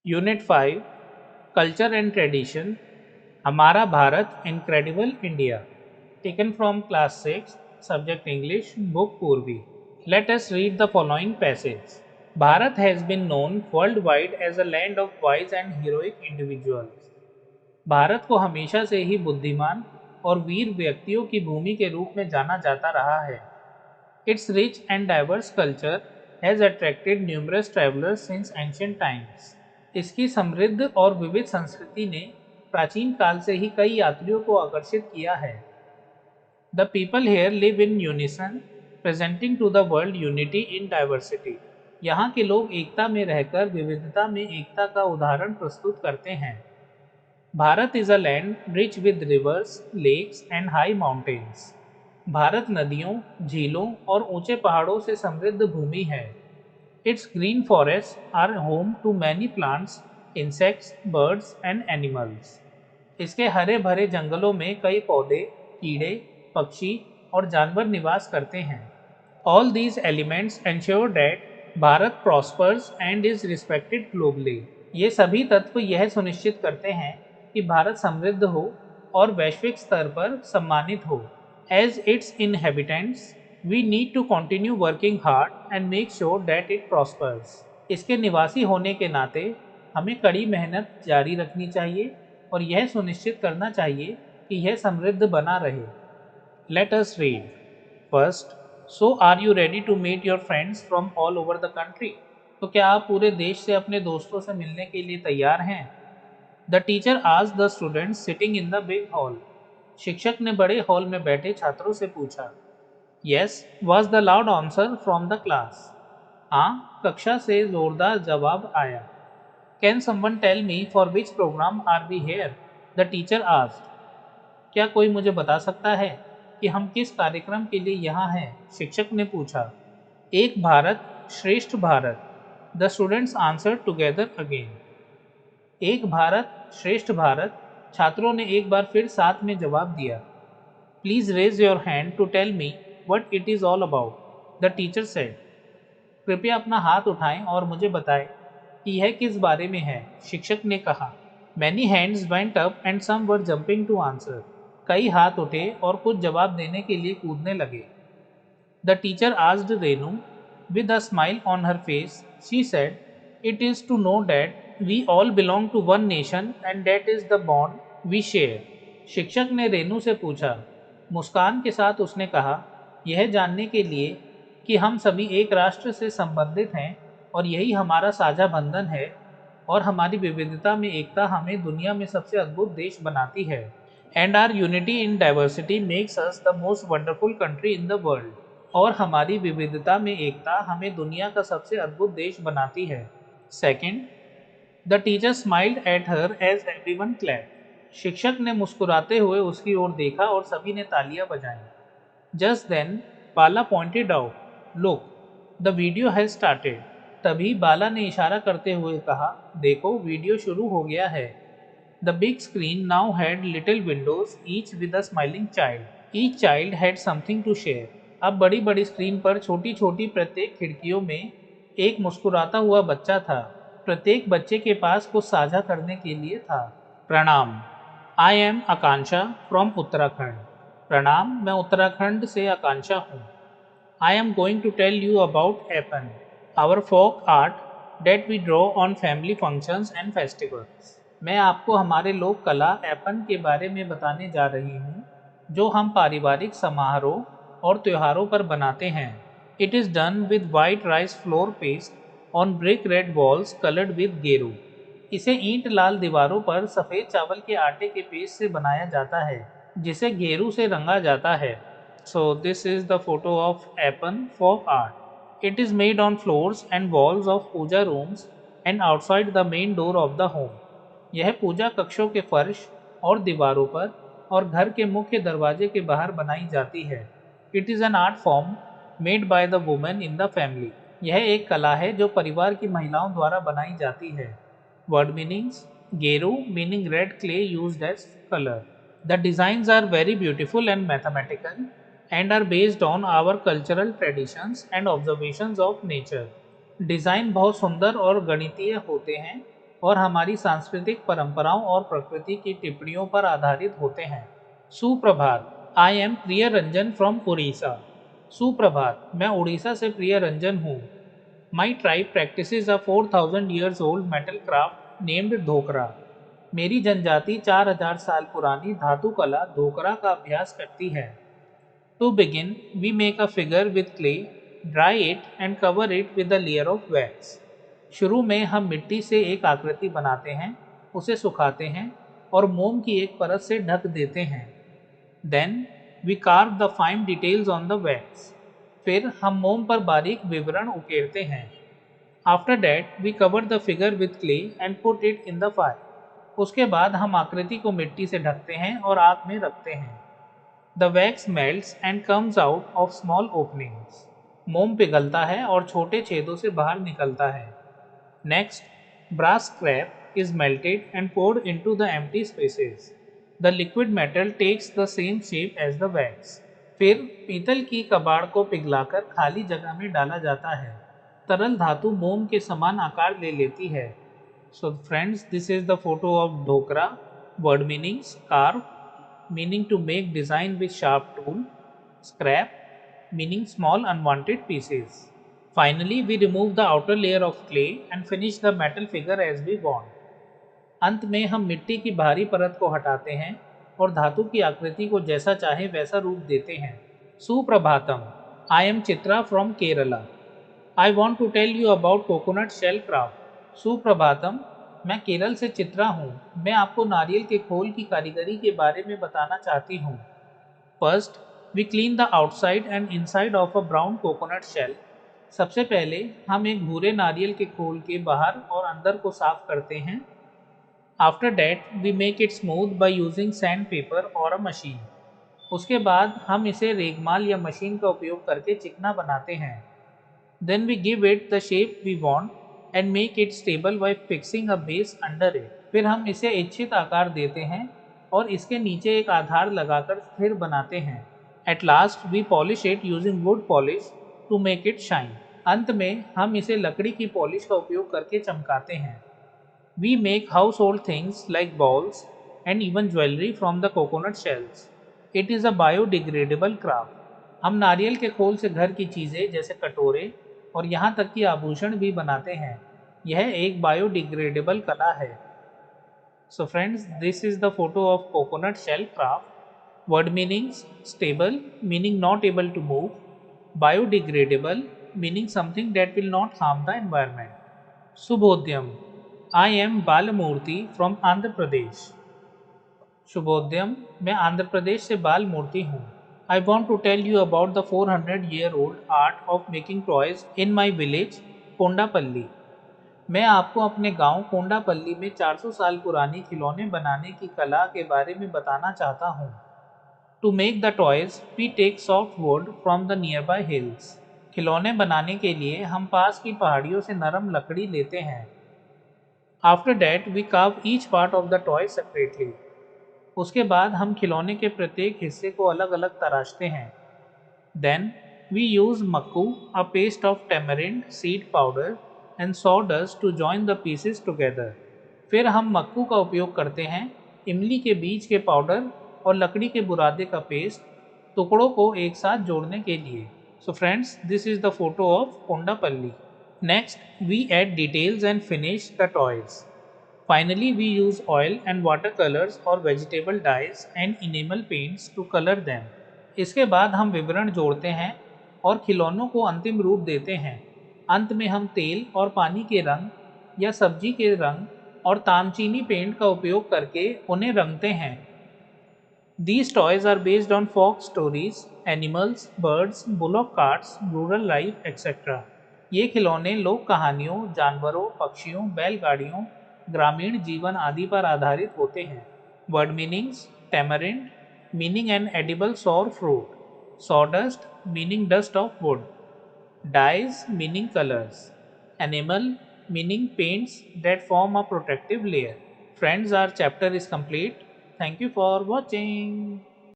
Unit 5 culture and tradition हमारा Bharat incredible India taken from class 6 subject English book Poorvi let us read the following passage Bharat has been known world wide as a land of wise and heroic individuals Bharat को हमेशा से ही बुद्धिमान और वीर व्यक्तियों की भूमि के रूप में जाना जाता रहा है। It's rich and diverse culture has attracted numerous travellers since ancient times इसकी समृद्ध और विविध संस्कृति ने प्राचीन काल से ही कई यात्रियों को आकर्षित किया है। The people here live in unison presenting to the world unity in diversity यहाँ के लोग एकता में रहकर विविधता में एकता का उदाहरण प्रस्तुत करते हैं। Bharat is a land rich with rivers lakes and high mountains Bharat नदियों झीलों और ऊंचे पहाड़ों से समृद्ध भूमि है। Its green forests are home to many plants, insects, birds and animals. इसके हरे भरे जंगलों में कई पौधे, कीड़े, पक्षी और जानवर निवास करते हैं। All these elements ensure that Bharat prospers and is respected globally. ये सभी तत्व यह सुनिश्चित करते हैं कि भारत समृद्ध हो और वैश्विक स्तर पर सम्मानित हो। As its inhabitants, we need to continue working hard and make sure that it prospers. इसके निवासी होने के नाते हमें कड़ी मेहनत जारी रखनी चाहिए और यह सुनिश्चित करना चाहिए कि यह समृद्ध बना रहे। Let us read. First, so are you ready to meet your friends from all over the country? तो क्या आप पूरे देश से अपने दोस्तों से मिलने के लिए तैयार हैं? The teacher asked the students sitting in the big hall. शिक्षक ने बड़े हॉल में बैठे छात्रों से पूछा। Yes was the loud answer from the class. हाँ, कक्षा से जोरदार जवाब आया। Can someone tell me for which program are we here? The teacher asked. क्या कोई मुझे बता सकता है कि हम किस कार्यक्रम के लिए यहाँ हैं? शिक्षक ने पूछा। एक भारत श्रेष्ठ Bharat. The students answered together again. एक भारत श्रेष्ठ भारत छात्रों ने एक बार फिर साथ में जवाब दिया। Please raise your hand to tell me what it is all about the teacher said. कृपया अपना हाथ उठाएं और मुझे बताएं कि यह किस बारे में है, शिक्षक ने कहा। Many hands went up and some were jumping to answer. कई हाथ उठे और कुछ जवाब देने के लिए कूदने लगे। The teacher asked Renu with a smile on her face she said it is to know that We all belong to one nation and that is the bond we share. शिक्षक ने रेनू से पूछा। मुस्कान के साथ उसने कहा, यह जानने के लिए कि हम सभी एक राष्ट्र से संबंधित हैं और यही हमारा साझा बंधन है और हमारी विविधता में एकता हमें दुनिया में सबसे अद्भुत देश बनाती है। And our unity in diversity makes us the most wonderful country in the world. और हमारी विविधता में एकता हमें दुनिया का सबसे अद्भुत देश बनाती है। Second, The teacher smiled at her as everyone clapped. शिक्षक ने मुस्कुराते हुए उसकी ओर देखा और सभी ने तालियां बजाईं। Just then, Bala pointed out, Look, the video has started. तभी बाला ने इशारा करते हुए कहा, देखो वीडियो शुरू हो गया है। The big screen now had little windows, each with a smiling child. Each child had something to share. अब बड़ी बड़ी स्क्रीन पर छोटी छोटी प्रत्येक खिड़कियों में एक मुस्कुराता हुआ बच्चा था। प्रत्येक बच्चे के पास कुछ साझा करने के लिए था। प्रणाम। I am Akanksha from Uttarakhand. प्रणाम, मैं उत्तराखंड से आकांक्षा हूँ। I am going to tell you about Aipan, our folk art that we draw on family functions and festivals. मैं आपको हमारे लोक कला एपन के बारे में बताने जा रही हूँ जो हम पारिवारिक समारोह और त्योहारों पर बनाते हैं। It is done with white rice flour paste on brick red walls coloured with गेरू। इसे ईंट लाल दीवारों पर सफ़ेद चावल के आटे के पेस्ट से बनाया जाता है जिसे गेरू से रंगा जाता है। So this is the photo of Aipan folk art. It is made on floors and walls of puja rooms and outside the main door of the home. यह पूजा कक्षों के फर्श और दीवारों पर और घर के मुख्य दरवाजे के बाहर बनाई जाती है। It is an art form made by the women in the family. यह एक कला है जो परिवार की महिलाओं द्वारा बनाई जाती है। Word meanings, geru meaning red clay used as colour. The designs are very beautiful and mathematical and are based on our cultural traditions and observations of nature. Design बहुत सुंदर और गणितीय होते हैं और हमारी सांस्कृतिक परंपराओं और प्रकृति की टिप्पणियों पर आधारित होते हैं। सुप्रभात, आई एम प्रिय रंजन फ्रॉम उड़ीसा। सुप्रभात, मैं उड़ीसा से प्रिय रंजन हूँ। माई ट्राइब प्रैक्टिसेस अ 4000 years old metal craft named धोकरा। मेरी जनजाति 4000 साल पुरानी धातु कला धोकरा का अभ्यास करती है। To begin, we make a figure with clay, dry it and cover it with a layer of wax. शुरू में हम मिट्टी से एक आकृति बनाते हैं, उसे सुखाते हैं और मोम की एक परत से ढक देते हैं। Then we carve the fine details on the wax. फिर हम मोम पर बारीक विवरण उकेरते हैं। After that, we cover the figure with clay and put it in the fire. उसके बाद हम आकृति को मिट्टी से ढकते हैं और आग में रखते हैं। The wax melts and comes out of small openings. मोम पिघलता है और छोटे छेदों से बाहर निकलता है। Next, brass scrap is melted and poured into the empty spaces. The liquid metal takes the same shape as the wax. फिर पीतल की कबाड़ को पिघलाकर खाली जगह में डाला जाता है। तरल धातु मोम के समान आकार ले लेती है। So friends, this is the photo of dhokra. Word meanings: carve, meaning to make design with sharp tool; scrap, meaning small unwanted pieces. Finally, we remove the outer layer of clay and finish the metal figure as we want. अंत में हम मिट्टी की बाहरी परत को हटाते हैं और धातु की आकृति को जैसा चाहे वैसा रूप देते हैं। Suprabhatam, I am Chitra from Kerala. I want to tell you about coconut shell craft. Suprabhatam, मैं केरल से चित्रा हूँ। मैं आपको नारियल के खोल की कारीगरी के बारे में बताना चाहती हूँ। First, we clean the outside and inside of a brown coconut shell. सबसे पहले हम एक भूरे नारियल के खोल के बाहर और अंदर को साफ करते हैं। After that we make it smooth by using sandpaper और अ मशीन। उसके बाद हम इसे रेगमाल या मशीन का उपयोग करके चिकना बनाते हैं। Then we give it the shape we want and make it stable by fixing a base under it. फिर हम इसे इच्छित आकार देते हैं और इसके नीचे एक आधार लगाकर स्थिर बनाते हैं। At last we polish it using wood polish to make it shine. अंत में हम इसे लकड़ी की पॉलिश का उपयोग करके चमकाते हैं। We make household things like bowls and even jewellery from the coconut shells. It is a biodegradable craft. हम नारियल के खोल से घर की चीज़ें जैसे कटोरे और यहाँ तक कि आभूषण भी बनाते हैं। यह एक बायोडिग्रेडेबल कला है। So friends, this is the photo of coconut shell craft. Word meanings: stable, meaning not able to move; biodegradable, meaning something that will not harm the environment. Shubhodhyam, I am Balamurthy from Andhra Pradesh. शुभोदयम, मैं आंध्र प्रदेश से बाल मूर्ति हूँ। I want to tell you about the 400-year-old art of making toys in my village Kondapalli. मैं आपको अपने गांव कोंडापल्ली में 400 साल पुरानी खिलौने बनाने की कला के बारे में बताना चाहता हूँ। To make the toys we take soft wood from the nearby hills. खिलौने बनाने के लिए हम पास की पहाड़ियों से नरम लकड़ी लेते हैं। After that we carve each part of the toy separately. उसके बाद हम खिलौने के प्रत्येक हिस्से को अलग अलग तराशते हैं। Then we use makku, a paste of tamarind seed powder and sawdust to join the pieces together. फिर हम मक्कू का उपयोग करते हैं, इमली के बीज के पाउडर और लकड़ी के बुरादे का पेस्ट टुकड़ों को एक साथ जोड़ने के लिए। So friends, this is the photo of Kondapalli. Next we add details and finish the toys. Finally, we use oil and watercolors or vegetable dyes and enamel paints to color them. इसके बाद हम विवरण जोड़ते हैं और खिलौनों को अंतिम रूप देते हैं। अंत में हम तेल और पानी के रंग या सब्जी के रंग और तामचीनी पेंट का उपयोग करके उन्हें रंगते हैं। These toys are based on folk stories, animals, birds, bullock carts, rural life, etc. ये खिलौने लोक कहानियों, जानवरों, पक्षियों, बैलगाड़ियों, ग्रामीण जीवन आदि पर आधारित होते हैं। Word meanings: tamarind, meaning an edible sour fruit; sawdust, meaning dust of wood; dyes, meaning colors; animal, meaning paints that form a protective layer. Friends, our chapter is complete. Thank you for watching.